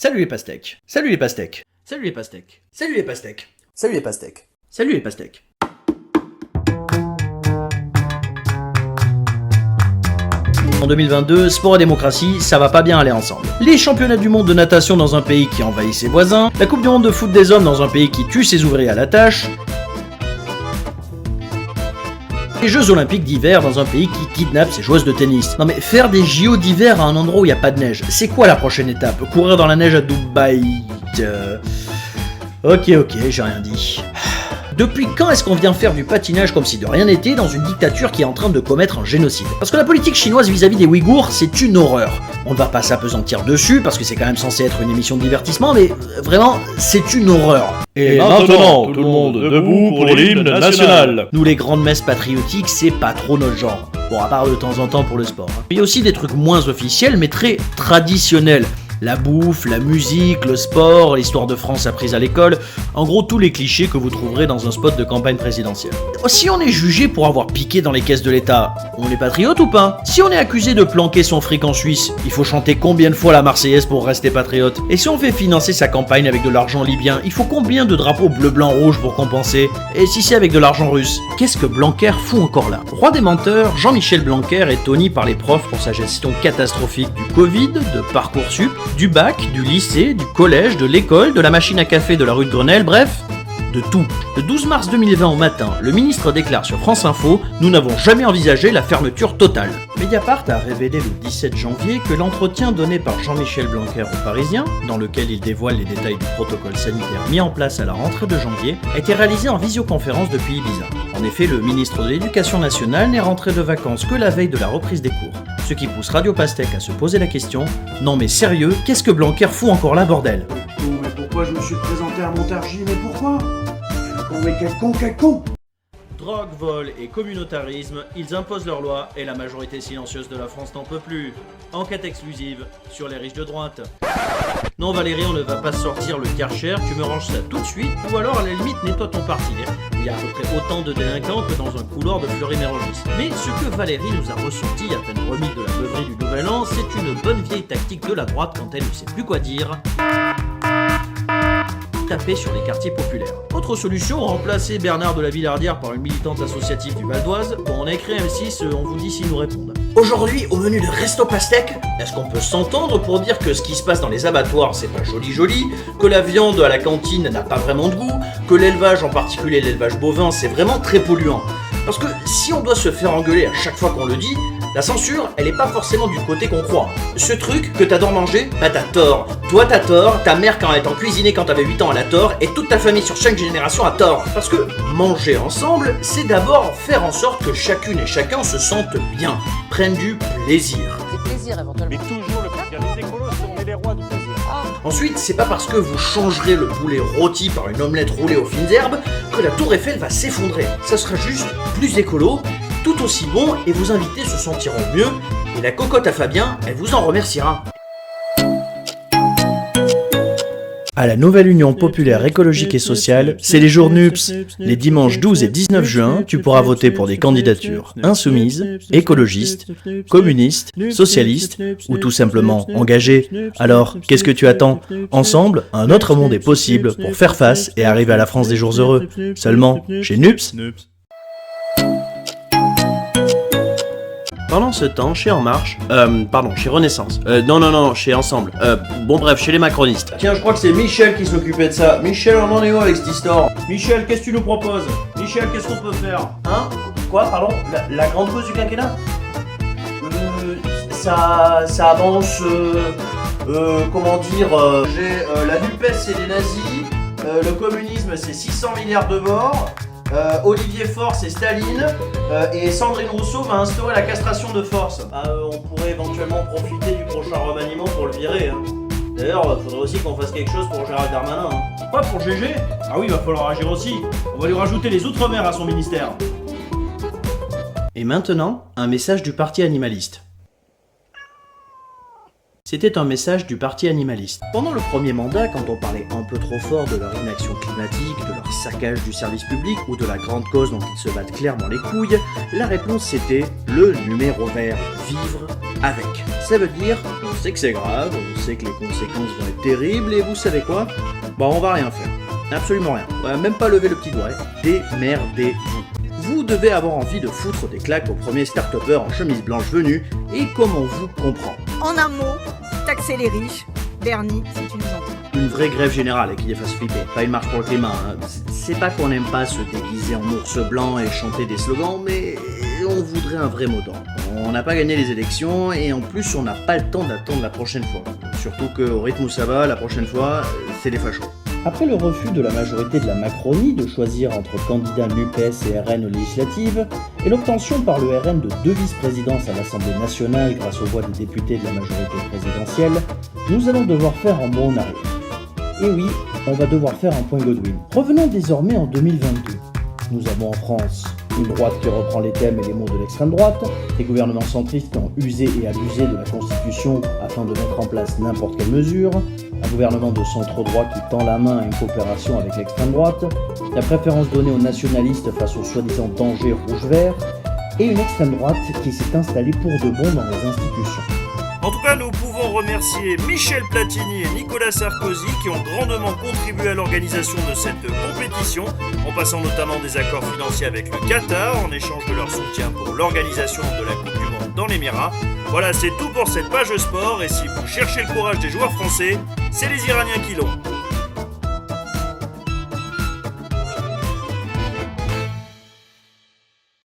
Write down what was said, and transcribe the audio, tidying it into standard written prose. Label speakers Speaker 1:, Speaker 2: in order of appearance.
Speaker 1: Salut les pastèques. Salut les pastèques. Salut les pastèques. Salut les pastèques.
Speaker 2: Salut les pastèques.
Speaker 1: Salut les pastèques. En 2022, sport et démocratie, ça va pas bien aller ensemble. Les championnats du monde de natation dans un pays qui envahit ses voisins, la coupe du monde de foot des hommes dans un pays qui tue ses ouvriers à la tâche, les Jeux Olympiques d'hiver dans un pays qui kidnappe ses joueuses de tennis. Non mais faire des JO d'hiver à un endroit où il n'y a pas de neige, c'est quoi la prochaine étape? Courir dans la neige à Dubaï? Ok, j'ai rien dit. Depuis quand est-ce qu'on vient faire du patinage comme si de rien n'était dans une dictature qui est en train de commettre un génocide? Parce que la politique chinoise vis-à-vis des Ouïghours, c'est une horreur. On ne va pas s'apesantir dessus, parce que c'est quand même censé être une émission de divertissement, mais vraiment, c'est une horreur.
Speaker 3: Et maintenant, tout le monde debout pour l'hymne national.
Speaker 1: Nous, les grandes messes patriotiques, c'est pas trop notre genre. Bon, à part de temps en temps pour le sport. Il y a aussi des trucs moins officiels, mais très traditionnels. La bouffe, la musique, le sport, l'histoire de France apprise à l'école, en gros tous les clichés que vous trouverez dans un spot de campagne présidentielle. Si on est jugé pour avoir piqué dans les caisses de l'État, on est patriote ou pas? Si on est accusé de planquer son fric en Suisse, il faut chanter combien de fois la Marseillaise pour rester patriote? Et si on fait financer sa campagne avec de l'argent libyen, il faut combien de drapeaux bleu, blanc, rouge pour compenser? Et si c'est avec de l'argent russe? Qu'est-ce que Blanquer fout encore là? Roi des menteurs, Jean-Michel Blanquer est honni par les profs pour sa gestion catastrophique du Covid, de Parcoursup, du bac, du lycée, du collège, de l'école, de la machine à café de la rue de Grenelle, bref, de tout. Le 12 mars 2020 au matin, le ministre déclare sur France Info « Nous n'avons jamais envisagé la fermeture totale ». Mediapart a révélé le 17 janvier que l'entretien donné par Jean-Michel Blanquer aux Parisiens, dans lequel il dévoile les détails du protocole sanitaire mis en place à la rentrée de janvier, a été réalisé en visioconférence depuis Ibiza. En effet, le ministre de l'Éducation nationale n'est rentré de vacances que la veille de la reprise des cours. Ce qui pousse Radio Pastèque à se poser la question « Non mais sérieux, qu'est-ce que Blanquer fout encore là, bordel ?»
Speaker 4: Oh, mais pourquoi je me suis présenté à Montargis? Mais pourquoi? Mais quel con!
Speaker 1: Drogue, vol et communautarisme, ils imposent leurs lois et la majorité silencieuse de la France n'en peut plus. Enquête exclusive sur les riches de droite. Non Valérie, on ne va pas sortir le Karcher, tu me ranges ça tout de suite, ou alors à la limite nettoie ton parti. Il y a à peu près autant de délinquants que dans un couloir de Fleury-Mérogis. Mais ce que Valérie nous a ressorti à peine remis de la beuverie du Nouvel An, c'est une bonne vieille tactique de la droite quand elle ne sait plus quoi dire. Taper sur les quartiers populaires. Autre solution, remplacer Bernard de la Villardière par une militante associative du Val d'Oise. Bon, on a écrit M6, on vous dit s'ils nous répondent. Aujourd'hui, au menu de Resto Pastèque, est-ce qu'on peut s'entendre pour dire que ce qui se passe dans les abattoirs, c'est pas joli, que la viande à la cantine n'a pas vraiment de goût, que l'élevage, en particulier l'élevage bovin, c'est vraiment très polluant. Parce que si on doit se faire engueuler à chaque fois qu'on le dit, la censure, elle est pas forcément du côté qu'on croit. Ce truc que t'adores manger, bah t'as tort. Toi t'as tort, ta mère quand elle t'en cuisinait quand t'avais 8 ans elle a tort, et toute ta famille sur 5 générations a tort. Parce que manger ensemble, c'est d'abord faire en sorte que chacune et chacun se sentent bien, prennent du plaisir.
Speaker 5: Du plaisir éventuellement.
Speaker 3: Mais toujours le plaisir. Les écolos sont les rois du plaisir.
Speaker 1: Ensuite, c'est pas parce que vous changerez le poulet rôti par une omelette roulée aux fines herbes que la tour Eiffel va s'effondrer. Ça sera juste plus écolo, tout aussi bon, et vos invités se sentiront mieux, et la cocotte à Fabien, elle vous en remerciera. À la nouvelle Union populaire écologique et sociale, c'est les jours NUPS. Les dimanches 12 et 19 juin, tu pourras voter pour des candidatures insoumises, écologistes, communistes, socialistes ou tout simplement engagées. Alors, qu'est-ce que tu attends? Ensemble, un autre monde est possible pour faire face et arriver à la France des jours heureux. Seulement, chez NUPS. Pendant ce temps, chez En Marche, chez Renaissance, non, chez Ensemble, chez les macronistes. Tiens, je crois que c'est Michel qui s'occupait de ça. Michel, on en est où avec cette histoire? Michel, qu'est-ce que tu nous proposes? Michel, qu'est-ce qu'on peut faire? Hein? Quoi, pardon? La grande cause du quinquennat? Ça avance, comment dire, j'ai la NUPES c'est des nazis, le communisme c'est 600 milliards de morts, Olivier Faure c'est Staline, et Sandrine Rousseau va instaurer la castration de force. On pourrait éventuellement profiter du prochain remaniement pour le virer. Hein. D'ailleurs, faudrait aussi qu'on fasse quelque chose pour Gérald Darmanin. Hein. Quoi, pour GG? Ah oui, va falloir agir aussi. On va lui rajouter les Outre-mer à son ministère. Et maintenant, un message du Parti animaliste. C'était un message du Parti animaliste. Pendant le premier mandat, quand on parlait un peu trop fort de leur inaction climatique, de leur saccage du service public ou de la grande cause dont ils se battent clairement les couilles, la réponse c'était le numéro vert, vivre avec. ça veut dire, on sait que c'est grave, on sait que les conséquences vont être terribles, et vous savez quoi ? On va rien faire. Absolument rien. On va même pas lever le petit doigt. Démerdez-vous. Vous devez avoir envie de foutre des claques au premier start-upper en chemise blanche venu, et comme on vous comprend.
Speaker 2: En un mot, taxer les riches. Bernie, si tu nous entends.
Speaker 1: Une vraie grève générale qui les fasse flipper, pas une marche pour le climat. C'est pas qu'on n'aime pas se déguiser en ours blanc et chanter des slogans, mais on voudrait un vrai mot d'ordre. On n'a pas gagné les élections et en plus on n'a pas le temps d'attendre la prochaine fois. Surtout qu'au rythme où ça va, la prochaine fois, c'est les fachos.
Speaker 5: Après le refus de la majorité de la Macronie de choisir entre candidats NUPES et RN aux législatives, et l'obtention par le RN de 2 vice-présidences à l'Assemblée nationale grâce aux voix des députés de la majorité présidentielle, nous allons devoir faire un bond en arrière. Et oui, on va devoir faire un point Godwin. Revenons désormais en 2022. Nous avons en France une droite qui reprend les thèmes et les mots de l'extrême droite, des gouvernements centristes qui ont usé et abusé de la Constitution afin de mettre en place n'importe quelle mesure, un gouvernement de centre-droit qui tend la main à une coopération avec l'extrême droite, la préférence donnée aux nationalistes face aux soi-disant dangers rouge-vert, et une extrême droite qui s'est installée pour de bon dans les institutions.
Speaker 3: En tout cas, nous pouvons remercier Michel Platini et Nicolas Sarkozy qui ont grandement contribué à l'organisation de cette compétition, en passant notamment des accords financiers avec le Qatar en échange de leur soutien pour l'organisation de la Coupe du Monde dans l'Émirat. Voilà, c'est tout pour cette page sport, et si vous cherchez le courage des joueurs français, c'est les Iraniens qui l'ont.